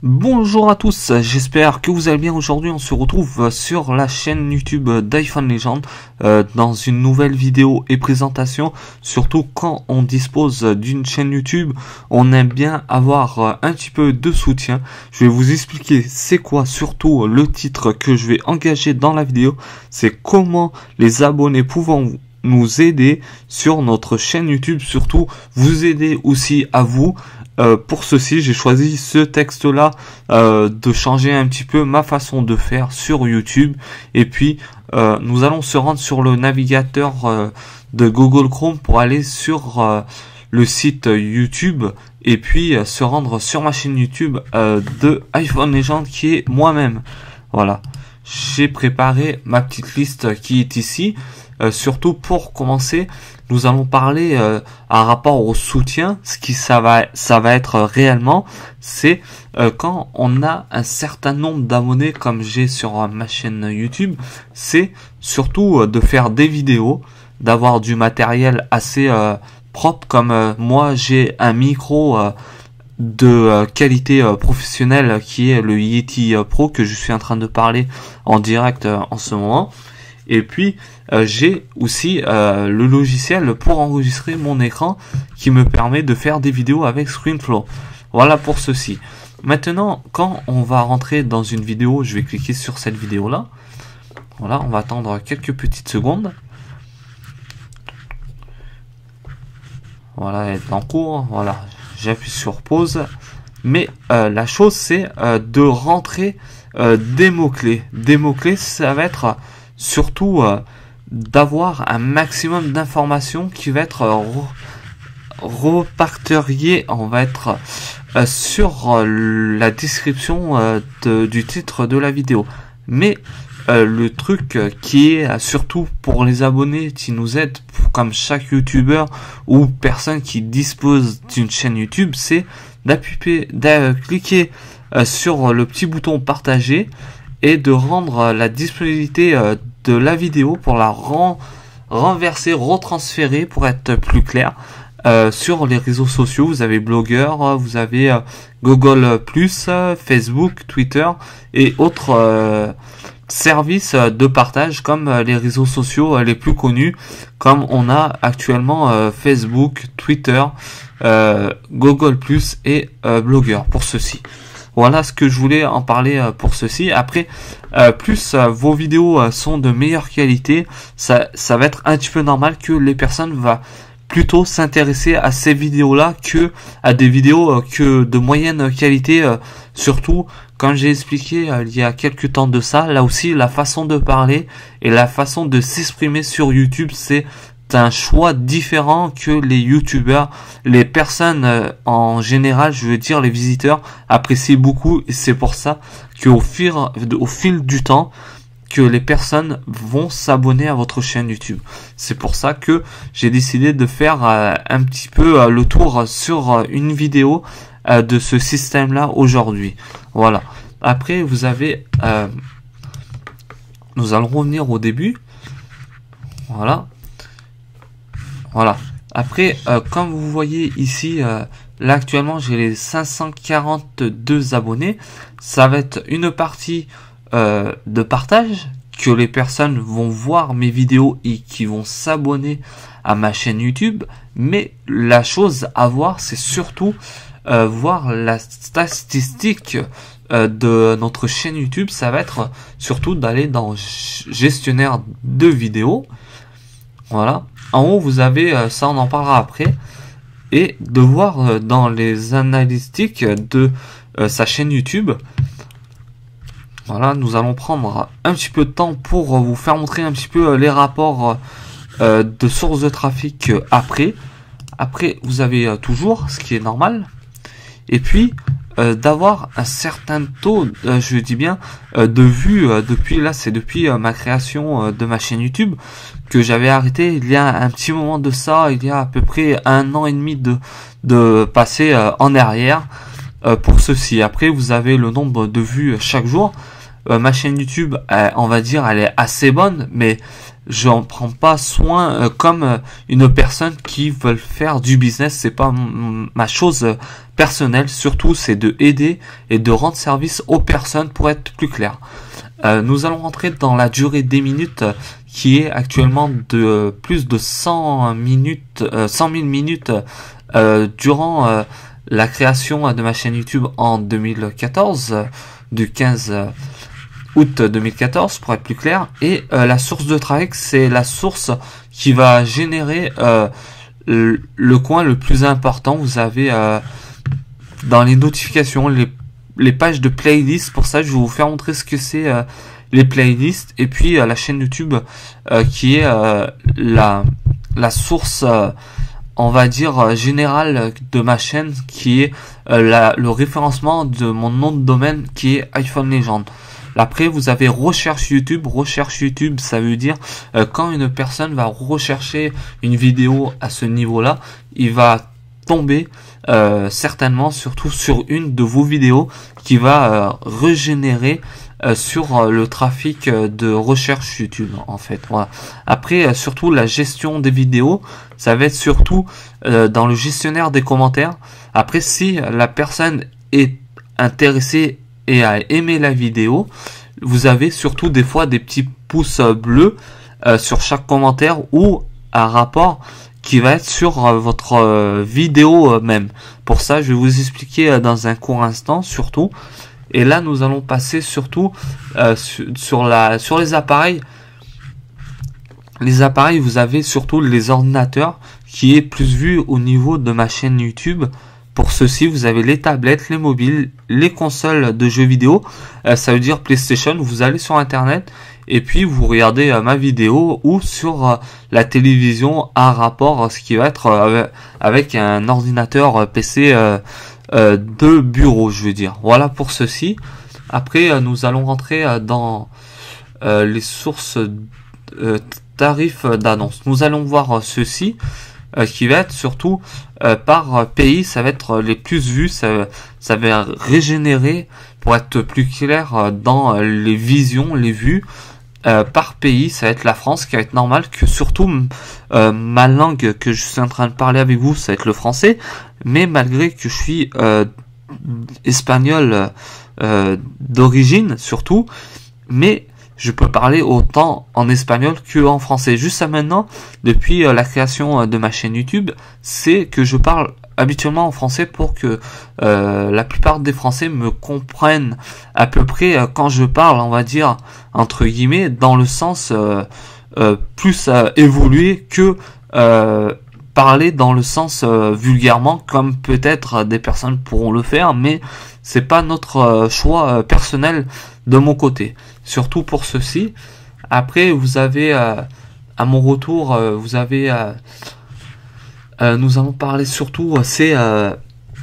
Bonjour à tous, j'espère que vous allez bien. Aujourd'hui on se retrouve sur la chaîne YouTube d'iPhone Legend dans une nouvelle vidéo et présentation. Surtout quand on dispose d'une chaîne YouTube, on aime bien avoir un petit peu de soutien. Je vais vous expliquer c'est quoi surtout le titre que je vais engager dans la vidéo. C'est comment les abonnés pouvant nous aider sur notre chaîne YouTube, surtout vous aider aussi à vous. Pour ceci, j'ai choisi ce texte-là de changer un petit peu ma façon de faire sur YouTube. Et puis, nous allons se rendre sur le navigateur de Google Chrome pour aller sur le site YouTube et puis se rendre sur ma chaîne YouTube de iPhone Legend qui est moi-même. Voilà, j'ai préparé ma petite liste qui est ici. Surtout pour commencer, nous allons parler un rapport au soutien. Ce qui ça va être réellement, c'est quand on a un certain nombre d'abonnés comme j'ai sur ma chaîne YouTube, c'est surtout de faire des vidéos, d'avoir du matériel assez propre comme moi j'ai un micro de qualité professionnelle qui est le Yeti Pro que je suis en train de parler en direct en ce moment. Et puis j'ai aussi le logiciel pour enregistrer mon écran qui me permet de faire des vidéos avec ScreenFlow. Voilà pour ceci. Maintenant, quand on va rentrer dans une vidéo, je vais cliquer sur cette vidéo là. Voilà, on va attendre quelques petites secondes. Voilà, elle est en cours. Voilà, j'appuie sur pause. Mais la chose c'est de rentrer des mots-clés. Des mots-clés, ça va être surtout d'avoir un maximum d'informations qui va être repartérié, on va être sur la description du titre de la vidéo. Mais le truc qui est surtout pour les abonnés qui nous aident, comme chaque youtubeur ou personne qui dispose d'une chaîne YouTube, c'est cliquer sur le petit bouton partager et de rendre la disponibilité de la vidéo pour la renverser, retransférer pour être plus clair sur les réseaux sociaux. Vous avez Blogger, vous avez Google+, Facebook, Twitter et autres services de partage comme les réseaux sociaux les plus connus, comme on a actuellement Facebook, Twitter, Google+, et Blogger pour ceci. Voilà ce que je voulais en parler pour ceci. Après, plus vos vidéos sont de meilleure qualité, ça va être un petit peu normal que les personnes vont plutôt s'intéresser à ces vidéos-là que à des vidéos que de moyenne qualité. Surtout, comme j'ai expliqué il y a quelques temps de ça, là aussi, la façon de parler et la façon de s'exprimer sur YouTube, c'est un choix différent que les youtubeurs, les personnes en général, je veux dire les visiteurs apprécient beaucoup, et c'est pour ça qu'au fil du temps que les personnes vont s'abonner à votre chaîne YouTube. C'est pour ça que j'ai décidé de faire un petit peu le tour sur une vidéo de ce système là aujourd'hui. Voilà. Après vous avez nous allons revenir au début. Voilà. Après, comme vous voyez ici, là actuellement j'ai les 542 abonnés. Ça va être une partie de partage, que les personnes vont voir mes vidéos et qui vont s'abonner à ma chaîne YouTube. Mais la chose à voir, c'est surtout voir la statistique de notre chaîne YouTube. Ça va être surtout d'aller dans gestionnaire de vidéos. Voilà. En haut, vous avez, ça on en parlera après, et de voir dans les analytiques de sa chaîne YouTube. Voilà, nous allons prendre un petit peu de temps pour vous faire montrer un petit peu les rapports de sources de trafic après. Après, vous avez toujours, ce qui est normal, et puis d'avoir un certain taux, je dis bien, de vues depuis, là c'est depuis ma création de ma chaîne YouTube, que j'avais arrêté il y a un petit moment de ça, il y a à peu près 1 an et demi de passer en arrière pour ceci. Après vous avez le nombre de vues chaque jour. Ma chaîne YouTube, on va dire, elle est assez bonne, mais j'en prends pas soin comme une personne qui veut faire du business. C'est pas ma chose personnelle. Surtout, c'est de aider et de rendre service aux personnes, pour être plus clair. Nous allons rentrer dans la durée des minutes qui est actuellement de plus de 100 minutes, 100 000 minutes durant la création de ma chaîne YouTube en 2014, du 15 août 2014 pour être plus clair. Et la source de trafic, c'est la source qui va générer le coin le plus important. Vous avez dans les notifications les pages de playlist. Pour ça, je vais vous faire montrer ce que c'est les playlists, et puis la chaîne YouTube qui est la source on va dire générale de ma chaîne, qui est le référencement de mon nom de domaine, qui est iPhone Legend. Après, vous avez recherche YouTube. Recherche YouTube, ça veut dire quand une personne va rechercher une vidéo à ce niveau-là, il va tomber certainement surtout sur une de vos vidéos qui va régénérer sur le trafic de recherche YouTube, en fait. Voilà. Après, surtout la gestion des vidéos, ça va être surtout dans le gestionnaire des commentaires. Après, si la personne est intéressée et a aimé la vidéo, vous avez surtout des fois des petits pouces bleus sur chaque commentaire, ou un rapport qui va être sur votre vidéo même. Pour ça, je vais vous expliquer dans un court instant surtout. Et là, nous allons passer surtout sur les appareils. Les appareils, vous avez surtout les ordinateurs, qui est plus vu au niveau de ma chaîne YouTube. Pour ceci, vous avez les tablettes, les mobiles, les consoles de jeux vidéo. Ça veut dire PlayStation. Vous allez sur Internet et puis vous regardez ma vidéo, ou sur la télévision à rapport, ce qui va être avec un ordinateur PC de bureau, je veux dire. Voilà pour ceci. Après, nous allons rentrer dans les sources tarifs d'annonce. Nous allons voir ceci qui va être surtout par pays. Ça va être les plus vus. Ça va régénérer, pour être plus clair, dans les visions, les vues par pays. Ça va être la France, qui va être normal, que surtout ma langue que je suis en train de parler avec vous, ça va être le français. Mais malgré que je suis espagnol d'origine surtout, mais je peux parler autant en espagnol que en français. Juste à maintenant, depuis la création de ma chaîne YouTube, c'est que je parle habituellement en français pour que la plupart des Français me comprennent à peu près quand je parle, on va dire, entre guillemets, dans le sens plus évolué que parler dans le sens vulgairement, comme peut-être des personnes pourront le faire, mais c'est pas notre choix personnel de mon côté. Surtout pour ceci. Après, vous avez à mon retour, vous avez nous allons parler surtout c'est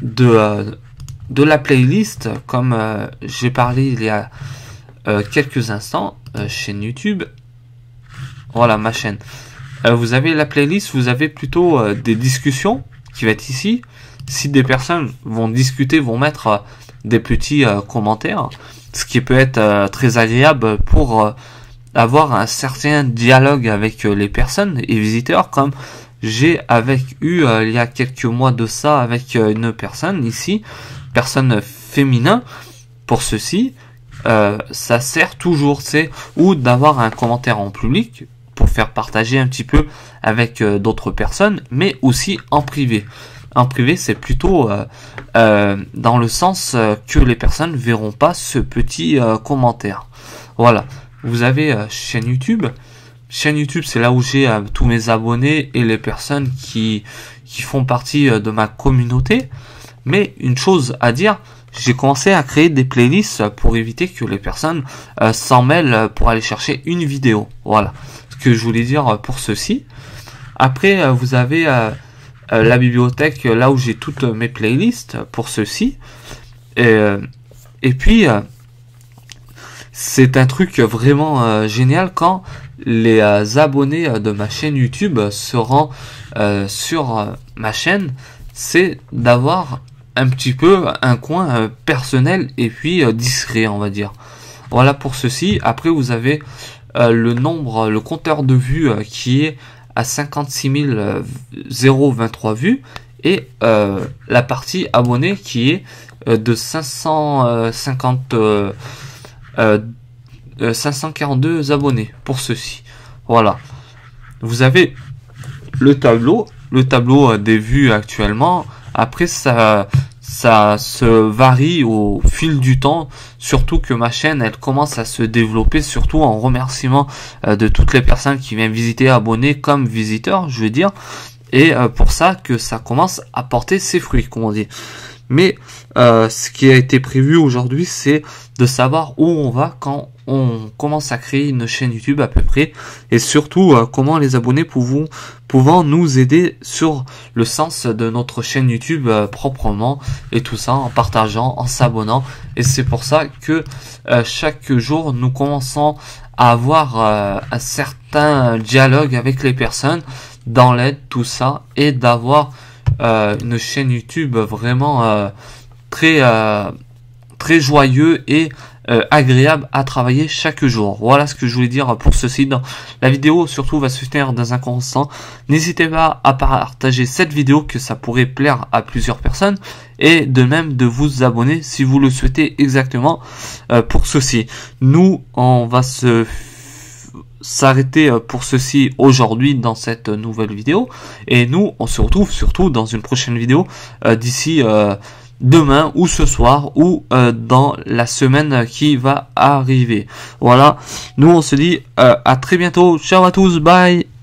de la playlist, comme j'ai parlé il y a quelques instants, chaîne YouTube. Voilà ma chaîne. Vous avez la playlist, vous avez plutôt des discussions qui va être ici. Si des personnes vont discuter, vont mettre des petits commentaires, ce qui peut être très agréable pour avoir un certain dialogue avec les personnes et visiteurs, comme j'ai eu il y a quelques mois de ça avec une personne ici, personne féminin. Pour ceci, ça sert toujours, c'est ou d'avoir un commentaire en public pour faire partager un petit peu avec d'autres personnes, mais aussi en privé. En privé, c'est plutôt dans le sens que les personnes verront pas ce petit commentaire. Voilà. Vous avez chaîne YouTube. Chaîne YouTube, c'est là où j'ai tous mes abonnés et les personnes qui font partie de ma communauté. Mais une chose à dire, j'ai commencé à créer des playlists pour éviter que les personnes s'en mêlent pour aller chercher une vidéo. Voilà ce que je voulais dire pour ceci. Après, vous avez la bibliothèque, là où j'ai toutes mes playlists pour ceci. Et puis, c'est un truc vraiment génial quand les abonnés de ma chaîne YouTube seront sur ma chaîne, c'est d'avoir un petit peu un coin personnel et puis discret, on va dire. Voilà pour ceci. Après, vous avez le compteur de vues qui est à 56 023 vues, et la partie abonnés qui est de 542 abonnés pour ceci. Voilà, vous avez le tableau des vues actuellement. Après, ça se varie au fil du temps, surtout que ma chaîne elle commence à se développer, surtout en remerciement de toutes les personnes qui viennent visiter, abonnés comme visiteurs, je veux dire, et pour ça que ça commence à porter ses fruits, comme on dit. Mais ce qui a été prévu aujourd'hui, c'est de savoir où on va quand on commence à créer une chaîne YouTube à peu près, et surtout comment les abonnés pouvant nous aider sur le sens de notre chaîne YouTube proprement, et tout ça en partageant, en s'abonnant. Et c'est pour ça que chaque jour nous commençons à avoir un certain dialogue avec les personnes dans l'aide, tout ça, et d'avoir une chaîne YouTube vraiment très joyeux et agréable à travailler chaque jour. Voilà ce que je voulais dire pour ceci. Dans la vidéo surtout va se tenir dans un court instant. N'hésitez pas à partager cette vidéo, que ça pourrait plaire à plusieurs personnes, et de même de vous abonner si vous le souhaitez exactement pour ceci. Nous, on va s'arrêter pour ceci aujourd'hui dans cette nouvelle vidéo, et nous on se retrouve surtout dans une prochaine vidéo d'ici demain ou ce soir ou dans la semaine qui va arriver. Voilà, nous on se dit à très bientôt. Ciao à tous, bye.